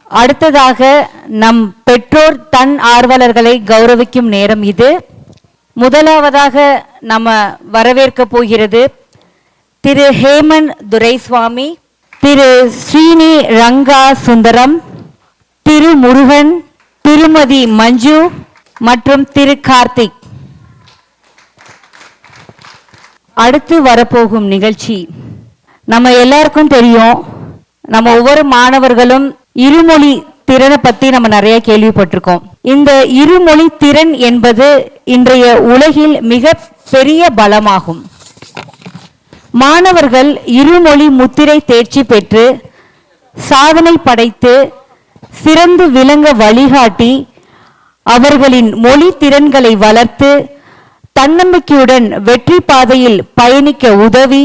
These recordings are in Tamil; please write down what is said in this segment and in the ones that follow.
அடுத்ததாக நம் பெற்றோர் தன் ஆர்வலர்களை கௌரவிக்கும் நேரம் இது. முதலாவதாக நம்ம வரவேற்க போகிறது திரு ஹேமந்த் துரைசுவாமி, திரு ஸ்ரீனி ரங்கா சுந்தரம், திரு முருகன், திருமதி மஞ்சு மற்றும் திரு கார்த்திக். அடுத்து வரப்போகும் நிகழ்ச்சி நம்ம எல்லாருக்கும் தெரியும். நம்ம ஒவ்வொரு மாணவர்களும் இருமொழி திறனை பத்தி நம்ம நிறைய கேள்விப்பட்டிருக்கோம். இந்த இருமொழி திறன் என்பது இன்றைய உலகில் மிக பெரிய பலமாகும். மாணவர்கள் இருமொழி முத்திரை தேர்ச்சி பெற்று சாதனை படைத்து சிறந்து விளங்க வழிகாட்டி அவர்களின் மொழி திறன்களை வளர்த்து தன்னம்பிக்கையுடன் வெற்றி பாதையில் பயணிக்க உதவி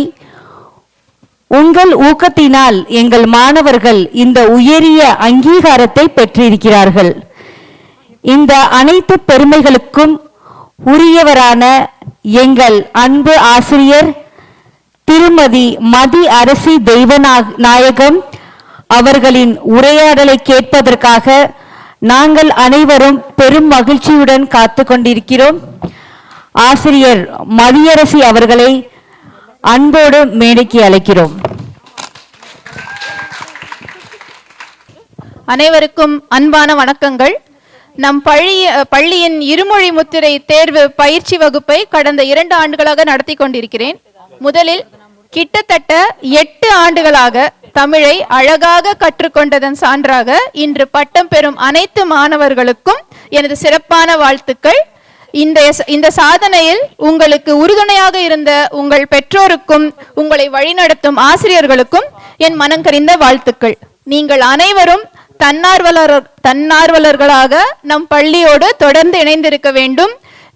உங்கள் ஊக்கத்தினால் எங்கள் மாணவர்கள் இந்த உயரிய அங்கீகாரத்தை பெற்றிருக்கிறார்கள். இந்த அனைத்து பெருமைகளுக்கும் உரியவரான எங்கள் அன்பு ஆசிரியர் திருமதி மதி அரசி தெய்வநாயகம் அவர்களின் உரையாடலை கேட்பதற்காக நாங்கள் அனைவரும் பெரும் மகிழ்ச்சியுடன் காத்து கொண்டிருக்கிறோம். ஆசிரியர் மதியரசி அவர்களை அன்போடு மேடைக்கு அழைக்கிறோம். அனைவருக்கும் அன்பான வணக்கங்கள். நம் பள்ளியின் இருமொழி முத்திரை தேர்வு பயிற்சி வகுப்பை கடந்த 2 ஆண்டுகளாக நடத்தி கொண்டிருக்கிறேன். முதலில் கிட்டத்தட்ட 8 ஆண்டுகளாக தமிழை அழகாக கற்றுக்கொண்டதன் சான்றாக இன்று பட்டம் பெறும் அனைத்து மாணவர்களுக்கும் எனது சிறப்பான வாழ்த்துக்கள். இந்த சாதனையில் உங்களுக்கு உறுதுணையாக இருந்த உங்கள் பெற்றோருக்கும் உங்களை வழிநடத்தும் ஆசிரியர்களுக்கும் என் மனங்கரிந்த வாழ்த்துக்கள். நீங்கள் அனைவரும் தன்னார்வலர்களாக நம் பள்ளியோடு தொடர்ந்து இணைந்திருக்க வேண்டும்.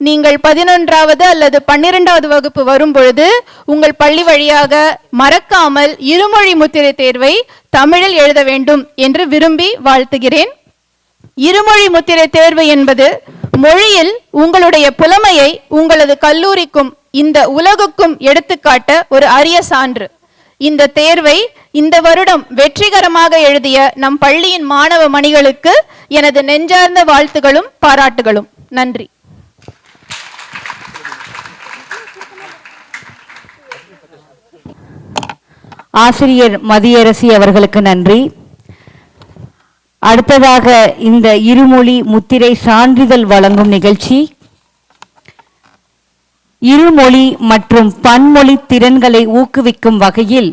நீங்கள் 11வது அல்லது 12வது வகுப்பு வரும் பொழுது உங்கள் பள்ளி வழியாக மறக்காமல் இருமொழி முத்திரை தேர்வை தமிழில் எழுத வேண்டும் என்று விரும்பி வாழ்த்துகிறேன். இருமொழி முத்திரை தேர்வு என்பது மொழியில் உங்களுடைய புலமையை உங்களது கல்லூரிக்கும் இந்த உலகுக்கும் எடுத்துக்காட்ட ஒரு அரிய சான்று. இந்த தேர்வை இந்த வருடம் வெற்றிகரமாக எழுதிய நம் பள்ளியின் மாணவ மணிகளுக்கு எனது நெஞ்சார்ந்த வாழ்த்துகளும் பாராட்டுகளும். நன்றி. ஆசிரியர் மதியரசி அவர்களுக்கு நன்றி. அடுத்ததாக இந்த இருமொழி முத்திரை சான்றிதழ் வழங்கும் நிகழ்ச்சி. இருமொழி மற்றும் பன்மொழி திறன்களை ஊக்குவிக்கும் வகையில்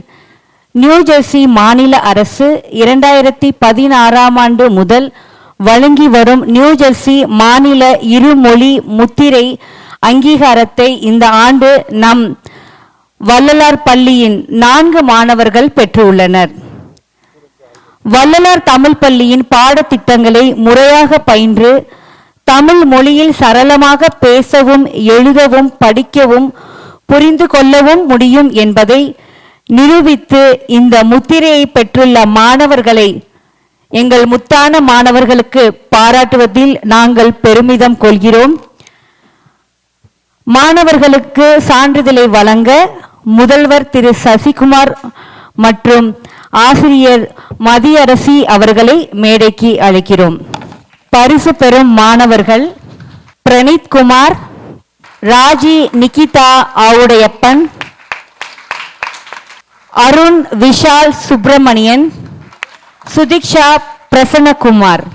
நியூஜெர்சி மாநில அரசு 2016ஆம் ஆண்டு முதல் வழங்கி வரும் நியூஜெர்சி மாநில இருமொழி முத்திரை அங்கீகாரத்தை இந்த ஆண்டு நம் வள்ளலார் பள்ளியின் 4 மாணவர்கள் பெற்றுள்ளனர். வள்ளலார் தமிழ் பள்ளியின் பாடத்திட்டங்களை முறையாக பயின்று தமிழ் மொழியில் சரளமாக பேசவும் எழுதவும் படிக்கவும் புரிந்து கொள்ளவும் முடியும் என்பதை நிரூபித்து இந்த முத்திரையை பெற்றுள்ள மாணவர்களை எங்கள் முத்தான மாணவர்களுக்கு பாராட்டுவதில் நாங்கள் பெருமிதம் கொள்கிறோம். மாணவர்களுக்கு சான்றிதழை வழங்க முதல்வர் திரு சசிகுமார் மற்றும் ஆசிரியர் மதியரசி அவர்களை மேடைக்கு அழைக்கிறோம். பரிசு பெறும் மாணவர்கள் பிரணீத் குமார், ராஜி நிகிதா ஆவுடையப்பன், அருண் விஷால் சுப்பிரமணியன், சுதிக்ஷா பிரசன்னகுமார்.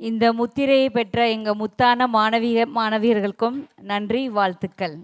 இந்த முத்திரையை பெற்ற எங்கள் முத்தான மாணவியர்களுக்கும் நன்றி, வாழ்த்துக்கள்.